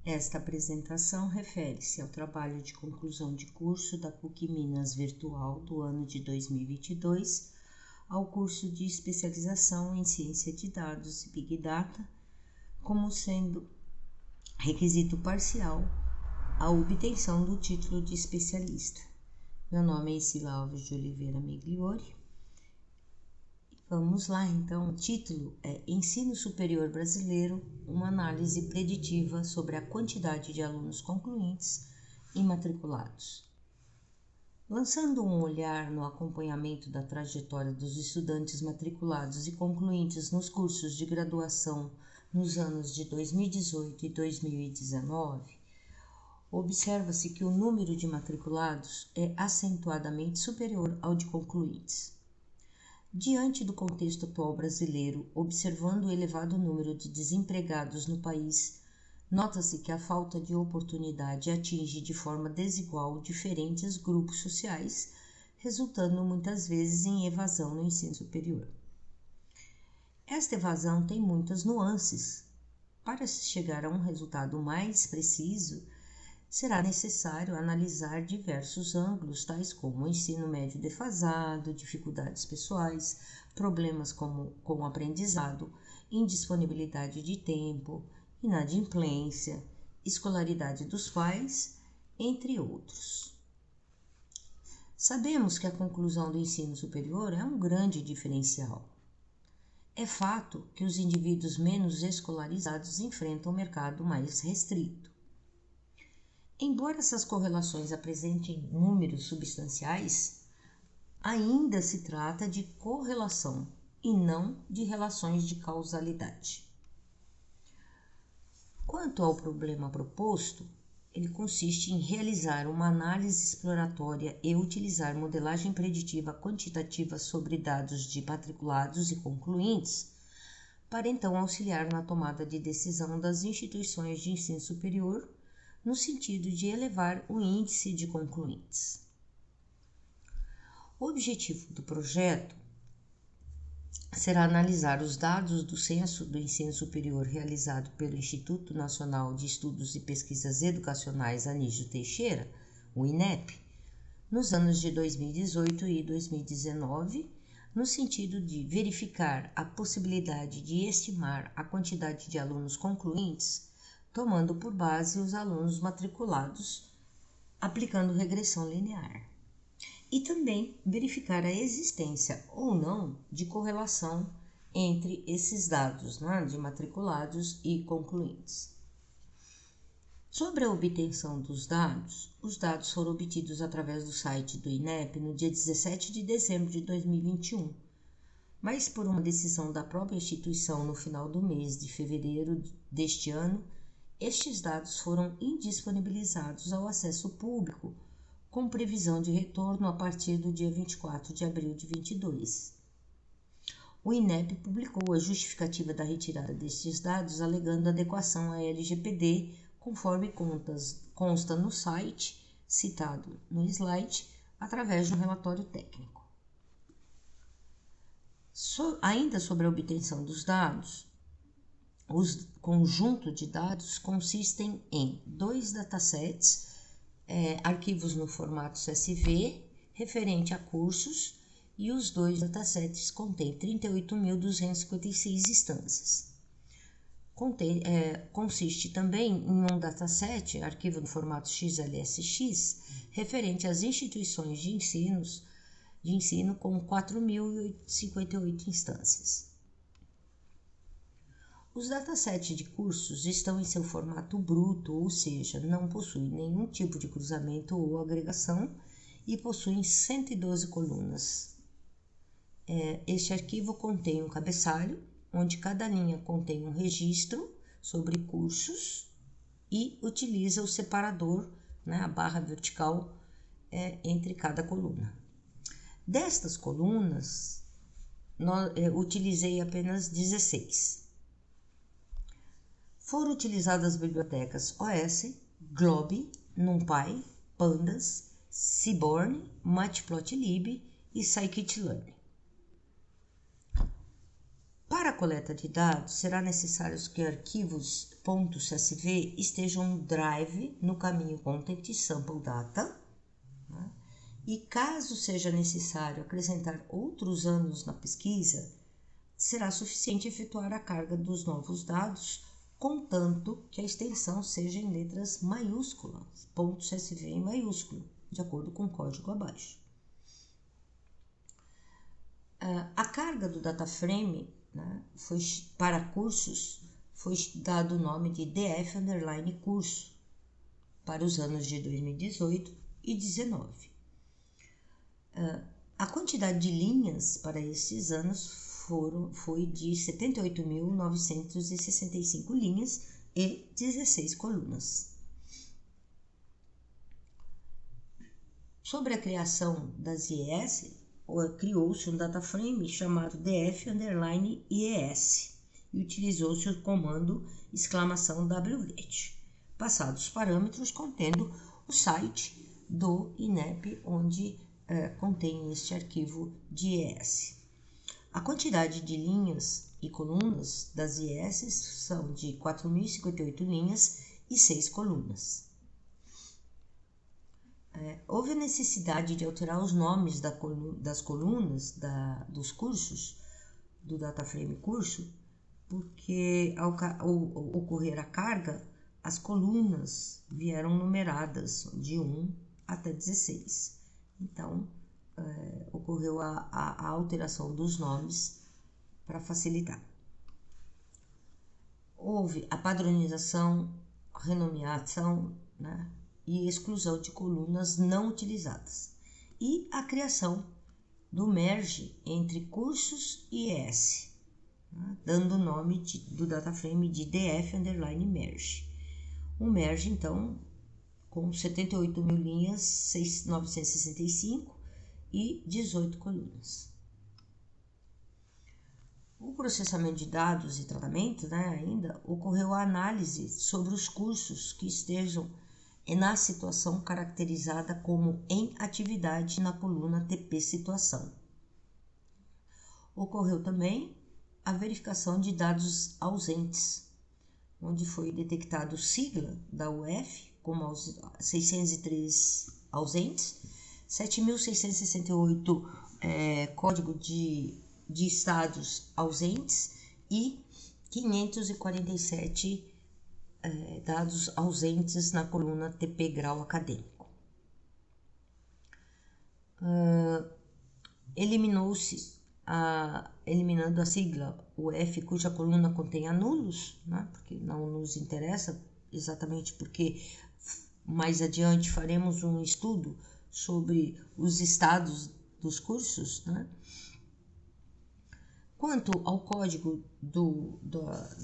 Esta apresentação refere-se ao trabalho de conclusão de curso da PUC Minas Virtual do ano de 2022, ao curso de especialização em Ciência de Dados e Big Data, como sendo requisito parcial a obtenção do título de especialista. Meu nome é Isila Alves de Oliveira Migliori. Vamos lá, então. O título é Ensino Superior Brasileiro, uma análise preditiva sobre a quantidade de alunos concluintes e matriculados. Lançando um olhar no acompanhamento da trajetória dos estudantes matriculados e concluintes nos cursos de graduação nos anos de 2018 e 2019, observa-se que o número de matriculados é acentuadamente superior ao de concluintes. Diante do contexto atual brasileiro, observando o elevado número de desempregados no país, nota-se que a falta de oportunidade atinge de forma desigual diferentes grupos sociais, resultando muitas vezes em evasão no ensino superior. Esta evasão tem muitas nuances. Para se chegar a um resultado mais preciso, será necessário analisar diversos ângulos, tais como o ensino médio defasado, dificuldades pessoais, problemas com o aprendizado, indisponibilidade de tempo, inadimplência, escolaridade dos pais, entre outros. Sabemos que a conclusão do ensino superior é um grande diferencial. É fato que os indivíduos menos escolarizados enfrentam um mercado mais restrito. Embora essas correlações apresentem números substanciais, ainda se trata de correlação e não de relações de causalidade. Quanto ao problema proposto, ele consiste em realizar uma análise exploratória e utilizar modelagem preditiva quantitativa sobre dados de matriculados e concluintes, para então auxiliar na tomada de decisão das instituições de ensino superior no sentido de elevar o índice de concluintes. O objetivo do projeto será analisar os dados do Censo do Ensino Superior realizado pelo Instituto Nacional de Estudos e Pesquisas Educacionais Anísio Teixeira, o INEP, nos anos de 2018 e 2019, no sentido de verificar a possibilidade de estimar a quantidade de alunos concluintes, tomando por base os alunos matriculados, aplicando regressão linear. E também verificar a existência ou não de correlação entre esses dados, de matriculados e concluintes. Sobre a obtenção dos dados, os dados foram obtidos através do site do INEP no dia 17 de dezembro de 2021, mas por uma decisão da própria instituição no final do mês de fevereiro deste ano, estes dados foram indisponibilizados ao acesso público, com previsão de retorno a partir do dia 24 de abril de 2022. O INEP publicou a justificativa da retirada destes dados, alegando adequação à LGPD, conforme consta no site, citado no slide, através de um relatório técnico. Ainda sobre a obtenção dos dados, os conjuntos de dados consistem em 2 datasets, arquivos no formato CSV, referente a cursos, e os 2 datasets contêm 38.256 instâncias. Consiste também em um dataset, arquivo no formato XLSX, referente às instituições de ensino com 4.058 instâncias. Os datasets de cursos estão em seu formato bruto, ou seja, não possuem nenhum tipo de cruzamento ou agregação e possuem 112 colunas. Este arquivo contém um cabeçalho, onde cada linha contém um registro sobre cursos e utiliza o separador, a barra vertical, entre cada coluna. Destas colunas, utilizei apenas 16. Foram utilizadas as bibliotecas OS, Glob, NumPy, Pandas, Seaborn, Matplotlib e Scikit-learn. Para coleta de dados, será necessário que arquivos .csv estejam no Drive no caminho Content Sample Data, né? E caso seja necessário acrescentar outros anos na pesquisa, será suficiente efetuar a carga dos novos dados, contanto que a extensão seja em letras maiúsculas, .csv em maiúsculo, de acordo com o código abaixo. A carga do DataFrame, né, para cursos foi dado o nome de df_curso para os anos de 2018 e 2019. A quantidade de linhas para estes anos foi de 78.965 linhas e 16 colunas. Sobre a criação das IES, criou-se um DataFrame chamado df_IES e utilizou-se o comando !wget, passados os parâmetros contendo o site do INEP, onde contém este arquivo de IES. A quantidade de linhas e colunas das IES são de 4.058 linhas e 6 colunas. Houve a necessidade de alterar os nomes das colunas dos cursos, do DataFrame curso, porque ao ocorrer a carga, as colunas vieram numeradas de 1 até 16. Então, ocorreu a alteração dos nomes para facilitar. Houve a padronização, renomeação, né, e exclusão de colunas não utilizadas, e a criação do merge entre cursos e IES, né, dando o nome do DataFrame de df_merge. O merge, então, com 78.000 linhas, 965 e 18 colunas. O processamento de dados e tratamento, né, ainda ocorreu a análise sobre os cursos que estejam na situação caracterizada como em atividade na coluna TP situação. Ocorreu também a verificação de dados ausentes, onde foi detectado sigla da UF como 603 ausentes, 7.668 código de estados ausentes e 547 dados ausentes na coluna TP grau acadêmico. Eliminando a sigla UF cuja coluna contenha nulos, né, porque não nos interessa, exatamente porque mais adiante faremos um estudo sobre os estados dos cursos, né? Quanto ao código do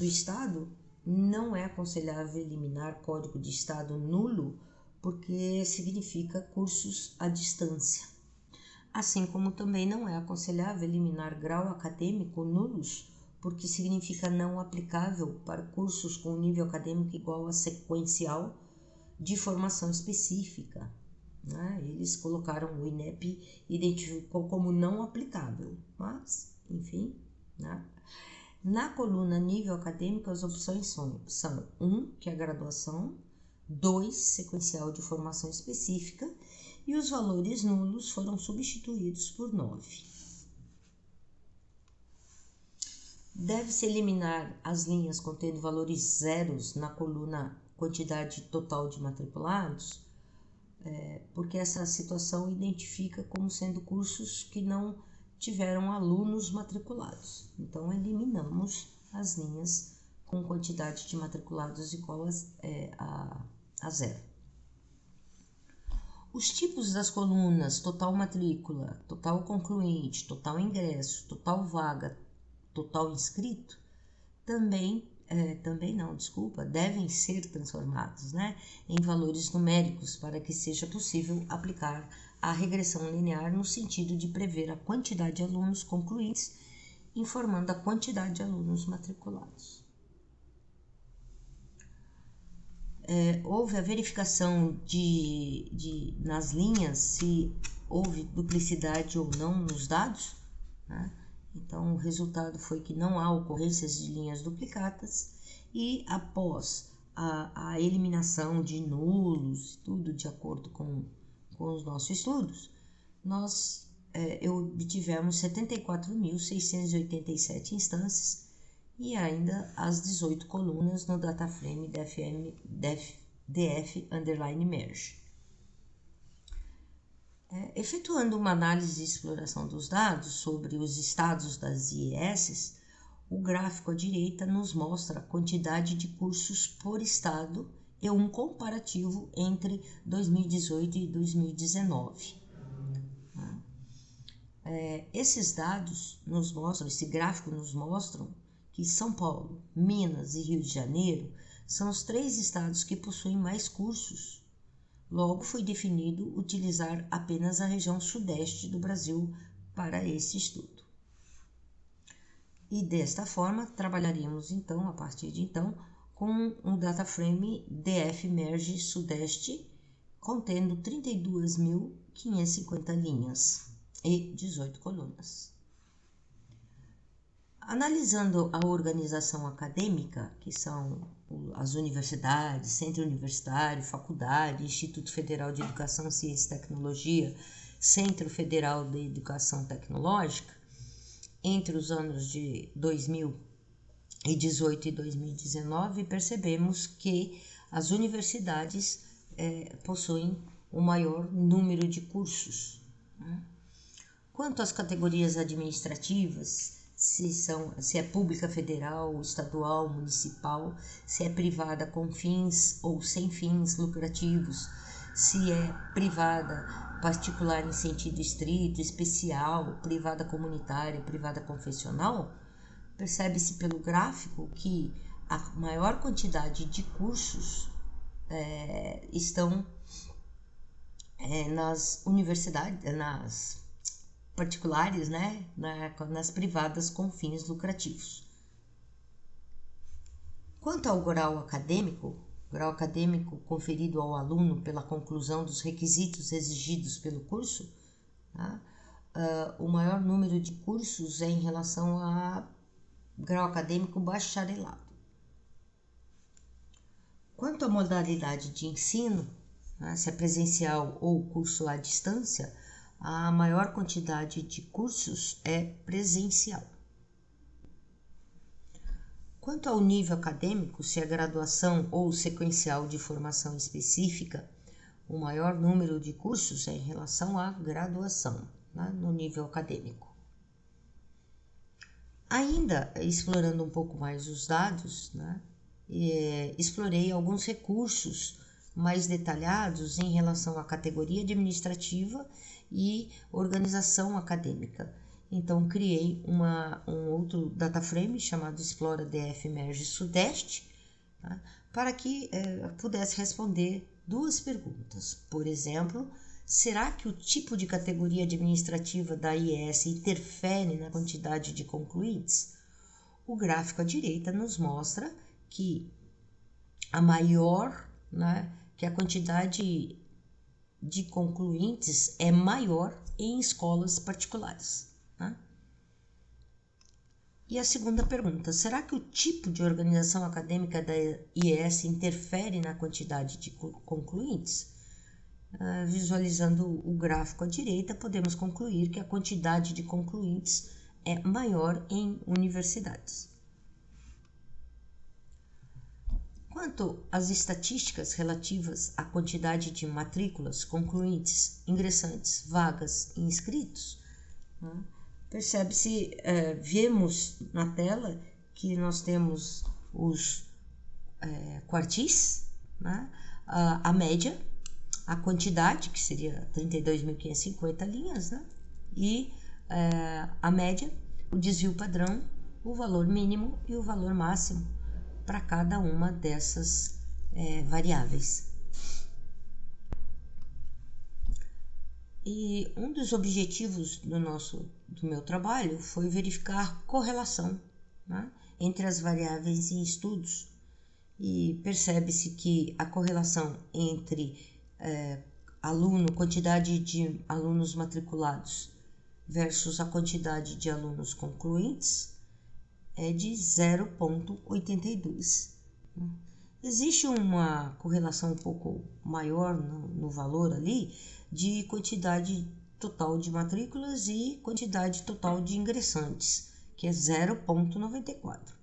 estado, não é aconselhável eliminar código de estado nulo, porque significa cursos à distância. Assim como também não é aconselhável eliminar grau acadêmico nulos, porque significa não aplicável para cursos com nível acadêmico igual a sequencial de formação específica, né? Eles colocaram, o INEP identificou como não aplicável, mas, enfim, né? Na coluna nível acadêmico, as opções são 1, que é a graduação, 2, sequencial de formação específica, e os valores nulos foram substituídos por 9. Deve-se eliminar as linhas contendo valores zeros na coluna quantidade total de matriculados, porque essa situação identifica como sendo cursos que não tiveram alunos matriculados. Então, eliminamos as linhas com quantidade de matriculados igual a zero. Os tipos das colunas total matrícula, total concluinte, total ingresso, total vaga, total inscrito, devem ser transformados, né, em valores numéricos para que seja possível aplicar a regressão linear no sentido de prever a quantidade de alunos concluintes, informando a quantidade de alunos matriculados. Houve a verificação nas linhas se houve duplicidade ou não nos dados, né? Então, o resultado foi que não há ocorrências de linhas duplicadas e após a eliminação de nulos, tudo de acordo com os nossos estudos, nós obtivemos 74.687 instâncias e ainda as 18 colunas no dataframe DF_merge. Efetuando uma análise de exploração dos dados sobre os estados das IES, o gráfico à direita nos mostra a quantidade de cursos por estado e um comparativo entre 2018 e 2019. Esses dados nos mostram, esse gráfico nos mostra que São Paulo, Minas e Rio de Janeiro são os 3 estados que possuem mais cursos. Logo, foi definido utilizar apenas a região sudeste do Brasil para esse estudo. E desta forma, trabalharíamos então, a partir de então, com um dataframe DF_merge Sudeste, contendo 32.550 linhas e 18 colunas. Analisando a organização acadêmica, que são as universidades, Centro Universitário, Faculdade, Instituto Federal de Educação, Ciência e Tecnologia, Centro Federal de Educação Tecnológica, entre os anos de 2018 e 2019, percebemos que as universidades possuem o maior número de cursos. Quanto às categorias administrativas, se é pública, federal, estadual, municipal, se é privada com fins ou sem fins lucrativos, se é privada particular em sentido estrito, especial, privada comunitária, privada confessional, percebe-se pelo gráfico que a maior quantidade de cursos estão nas universidades, nas particulares, nas privadas com fins lucrativos. Quanto ao grau acadêmico conferido ao aluno pela conclusão dos requisitos exigidos pelo curso, o maior número de cursos é em relação a grau acadêmico bacharelado. Quanto à modalidade de ensino, se é presencial ou curso à distância, a maior quantidade de cursos é presencial. Quanto ao nível acadêmico, se é graduação ou sequencial de formação específica, o maior número de cursos é em relação à graduação, no nível acadêmico. Ainda explorando um pouco mais os dados, explorei alguns recursos mais detalhados em relação à categoria administrativa e organização acadêmica. Então, criei um outro dataframe chamado Explora DF_merge Sudeste, para que pudesse responder 2 perguntas. Por exemplo, será que o tipo de categoria administrativa da IES interfere na quantidade de concluintes? O gráfico à direita nos mostra que que a quantidade de concluintes é maior em escolas particulares. E a segunda pergunta, será que o tipo de organização acadêmica da IES interfere na quantidade de concluintes? Visualizando o gráfico à direita, podemos concluir que a quantidade de concluintes é maior em universidades. Quanto às estatísticas relativas à quantidade de matrículas, concluintes, ingressantes, vagas e inscritos, percebe-se, vemos na tela que nós temos os quartis, a média, a quantidade, que seria 32.550 linhas, e a média, o desvio padrão, o valor mínimo e o valor máximo para cada uma dessas variáveis. E um dos objetivos do meu trabalho foi verificar correlação entre as variáveis em estudos. E percebe-se que a correlação entre quantidade de alunos matriculados versus a quantidade de alunos concluintes é de 0,82. Existe uma correlação um pouco maior no valor ali de quantidade total de matrículas e quantidade total de ingressantes, que é 0,94.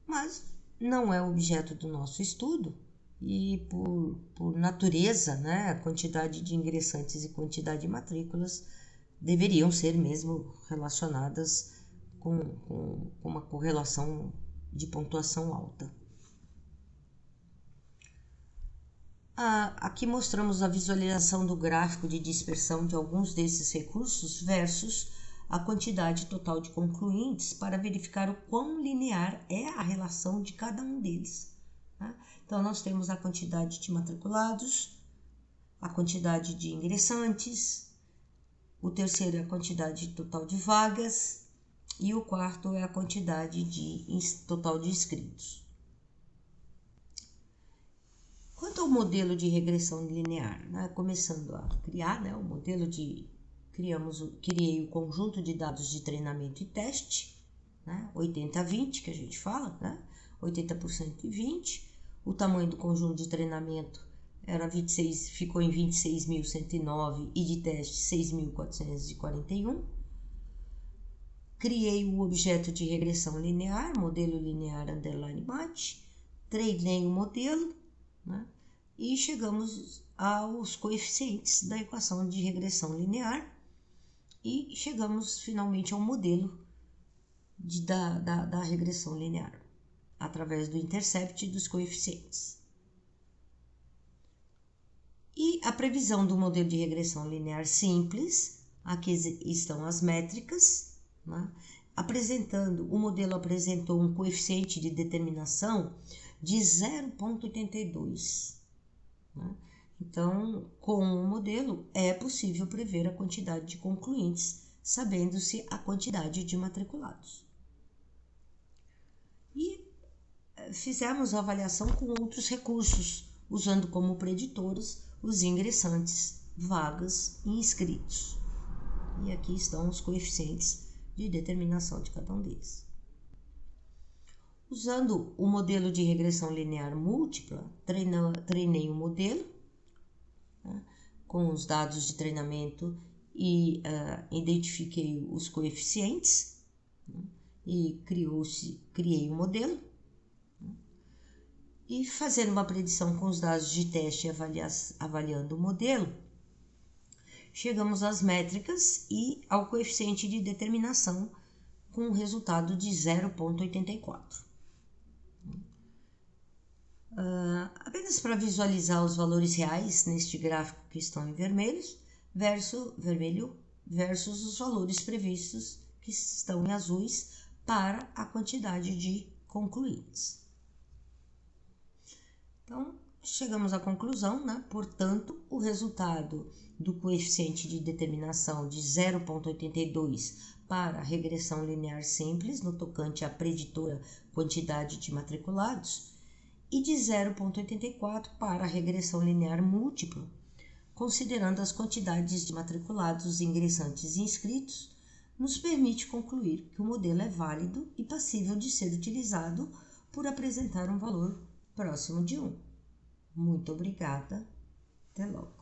Mas não é objeto do nosso estudo e por natureza, né, a quantidade de ingressantes e quantidade de matrículas deveriam ser mesmo relacionadas com uma correlação de pontuação alta. Aqui mostramos a visualização do gráfico de dispersão de alguns desses recursos versus a quantidade total de concluintes para verificar o quão linear é a relação de cada um deles. Tá? Então, nós temos a quantidade de matriculados, a quantidade de ingressantes, o terceiro é a quantidade total de vagas e o quarto é a quantidade total de inscritos. Quanto ao modelo de regressão linear, né, começando a criar, né, o modelo criei o conjunto de dados de treinamento e teste, né, 80-20 que a gente fala, né, 80% e 20%, o tamanho do conjunto de treinamento era 26, ficou em 26.109 e de teste 6.441. Criei o objeto de regressão linear, modelo linear underline match, treinei o modelo, né? E chegamos aos coeficientes da equação de regressão linear e chegamos finalmente ao modelo da regressão linear, através do intercept dos coeficientes. E a previsão do modelo de regressão linear simples, aqui estão as métricas, né? O modelo apresentou um coeficiente de determinação de 0,82. Né? Então, com o modelo, é possível prever a quantidade de concluintes, sabendo-se a quantidade de matriculados. E fizemos a avaliação com outros recursos, usando como preditores os ingressantes, vagas e inscritos. E aqui estão os coeficientes de determinação de cada um deles. Usando o modelo de regressão linear múltipla, treinei o modelo, né, com os dados de treinamento e identifiquei os coeficientes, né, e criei o modelo. Né, e fazendo uma predição com os dados de teste e avaliando o modelo, chegamos às métricas e ao coeficiente de determinação com um resultado de 0,84. Apenas para visualizar os valores reais neste gráfico que estão em vermelho versus os valores previstos que estão em azuis para a quantidade de concluintes. Então, chegamos à conclusão, né? Portanto, o resultado do coeficiente de determinação de 0,82 para a regressão linear simples, no tocante à preditora quantidade de matriculados, e de 0,84 para a regressão linear múltipla, considerando as quantidades de matriculados, ingressantes e inscritos, nos permite concluir que o modelo é válido e passível de ser utilizado por apresentar um valor próximo de 1. Muito obrigada. Até logo.